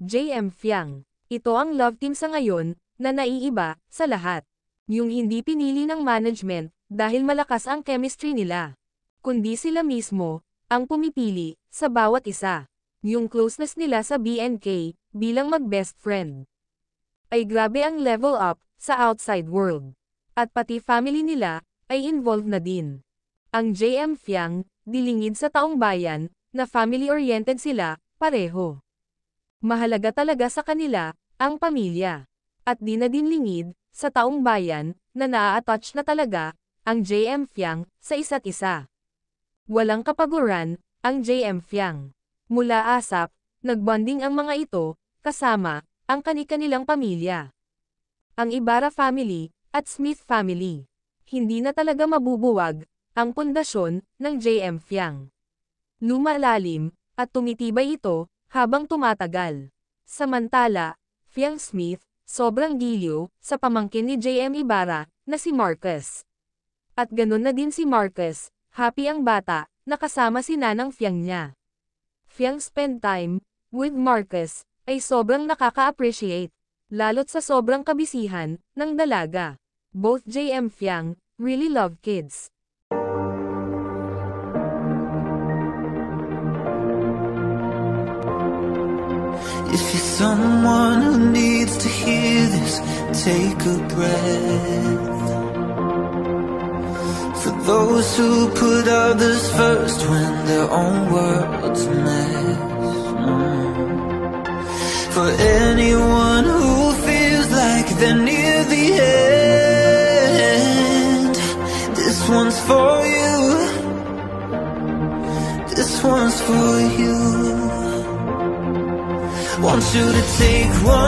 JM Fiang. Ito ang love team sa ngayon, na naiiba sa lahat. Yung hindi pinili ng management, dahil malakas ang chemistry nila. Kundi sila mismo, ang pumipili, sa bawat isa. Yung closeness nila sa BNK, bilang mag-best friend. Ay grabe ang level up, sa outside world. At pati family nila, ay involved na din. Ang JM Fiang, dilingid sa taong bayan, na family-oriented sila, pareho. Mahalaga talaga sa kanila, ang pamilya. At di na din lingid, sa taong bayan, na naa-attach na talaga, ang JM Fiang, sa isa't isa. Walang kapaguran, ang JM Fiang. Mula ASAP, nagbonding ang mga ito, kasama, ang kani-kanilang pamilya. Ang Ibarra family, at Smith family. Hindi na talaga mabubuwag, ang pundasyon, ng JM Fiang. Lumalalim, at tumitibay ito, habang tumatagal. Samantala, Fiang Smith, sobrang giliw, sa pamangkin ni JM Ibarra, na si Marcus. At ganun na din si Marcus, happy ang bata, nakasama si nanang Fiang niya. Fiang spend time, with Marcus, ay sobrang nakaka-appreciate, lalo't sa sobrang kabisihan, ng dalaga. Both JM Fiang, really love kids. If you're someone who needs to hear this, take a breath. For those who put others first when their own world's a mess. For anyone who feels like they're near the end, this one's for you. This one's for you. Want you to take one